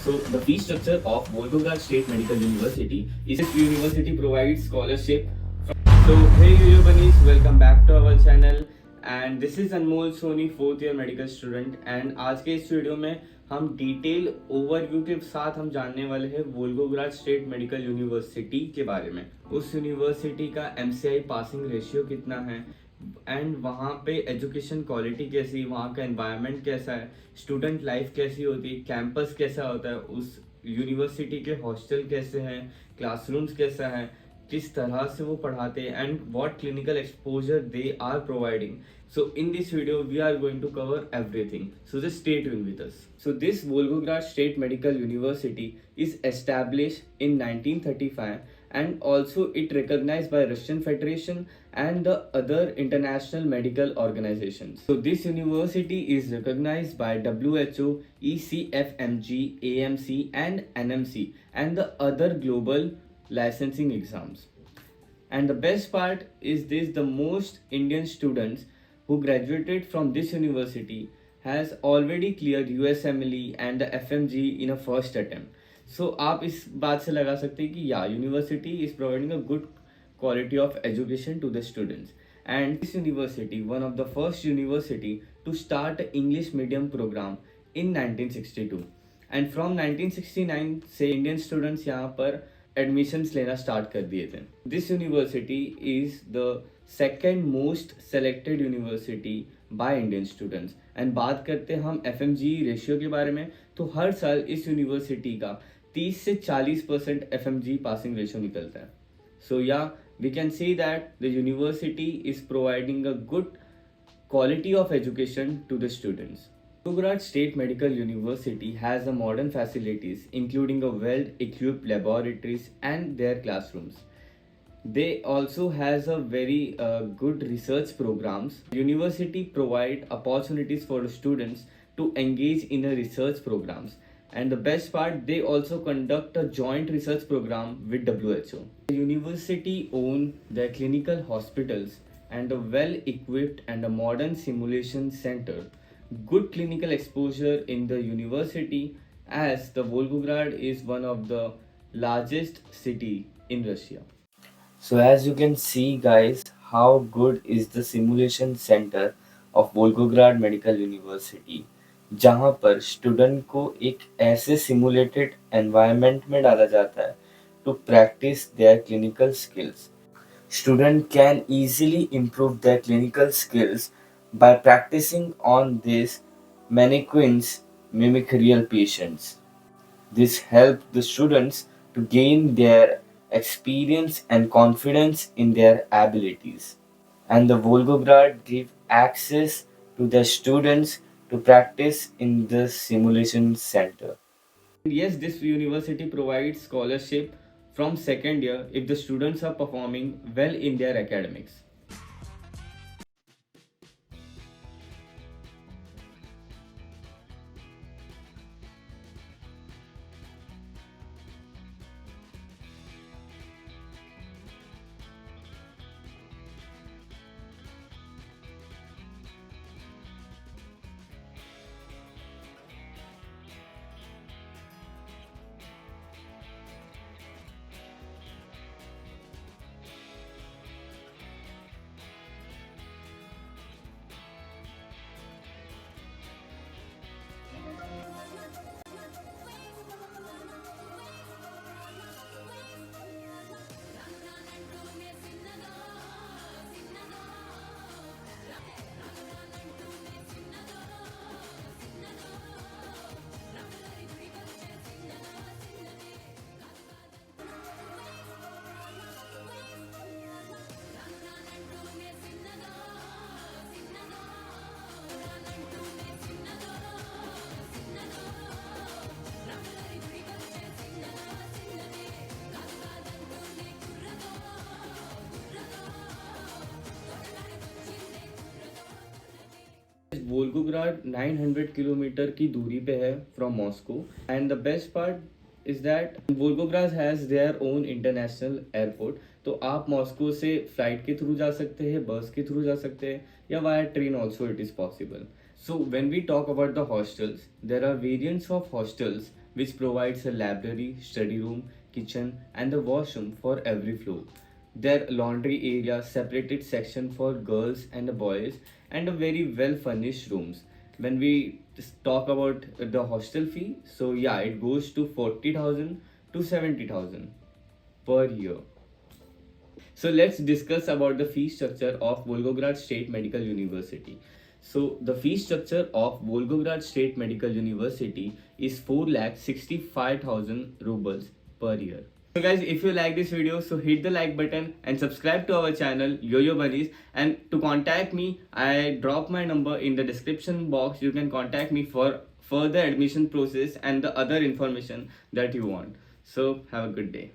So the fee structure of Volgograd State Medical University is this university provides scholarship. So hey YouTube bunnies, welcome back to our channel and this is Anmol Soni, fourth year medical student and आज के इस video में हम detail overview के साथ हम जानने वाले हैं वोल्गोग्राड स्टेट मेडिकल यूनिवर्सिटी के बारे में। उस यूनिवर्सिटी का MCI पासिंग रेशियो कितना है एंड वहाँ पे एजुकेशन क्वालिटी कैसी, वहाँ का एनवायरनमेंट कैसा है, स्टूडेंट लाइफ कैसी होती है, कैंपस कैसा होता है, उस यूनिवर्सिटी के हॉस्टल कैसे हैं, क्लासरूम्स कैसा है, किस तरह से वो पढ़ाते हैं and what clinical exposure they are providing. So in this video we are going to cover everything. So just stay tuned with us. So this Volgograd State Medical University is established in 1935 and also it recognized by Russian Federation and the other international medical organizations. So this university is recognized by WHO, ECFMG, AMC and NMC and the other global licensing exams. And the best part is this, the most Indian students who graduated from this university has already cleared USMLE and the FMG in a first attempt. So आप इस बात से लगा सकते हैं कि या university is providing a good quality of education to the students. And this university, one of the first university to start a English medium program in 1962. And from 1969 से इंडियन स्टूडेंट्स यहाँ पर एडमिशन्स लेना start कर दिए थे. This university is the second most selected university by Indian students. And बात करते हैं हम FMG रेशियो के बारे में, तो हर साल इस यूनिवर्सिटी का 30 से 40% FMG पासिंग रेशियो निकलता है. So yeah we can see that the university is providing a good quality of education to the students. Volgograd State Medical University has a modern facilities including a well-equipped laboratories and their classrooms. They also has a very good research programs. University provide opportunities for the students to engage in a research programs. And the best part, they also conduct a joint research program with WHO. The university own their clinical hospitals and a well-equipped and a modern simulation center. Good clinical exposure in the university as the Volgograd is one of the largest city in Russia. So as you can see guys, how good is the simulation center of Volgograd Medical University, जहाँ पर student को एक ऐसे simulated environment में डाला जाता है to practice their clinical skills. Students can easily improve their clinical skills by practicing on these mannequins mimic real patients. This helps the students to gain their experience and confidence in their abilities. And the Volgograd give access to the students to practice in the simulation center. Yes, this university provides scholarship from second year if the students are performing well in their academics. Volgograd 900 kilometre की दूरी पे है from Moscow. And the best part is that Volgograd has their own international airport. तो आप Moscow से flight के through जा सकते हैं, बस के थ्रू जा सकते हैं या via train also it is possible. So when we talk about the hostels, there are variants of hostels which provides a library, study room, kitchen, and the washroom for every floor. Their laundry area, separated section for girls and the boys, and a very well furnished rooms. When we just talk about the hostel fee, so yeah, it goes to 40,000 to 70,000 per year. So let's discuss about the fee structure of Volgograd State Medical University. So the fee structure of Volgograd State Medical University is 4,65,000 rubles per year. So guys, if you like this video, so hit the like button and subscribe to our channel Yo-Yo Bunnies. And to contact me, I drop my number in the description box. You can contact me for further admission process and the other information that you want. So have a good day.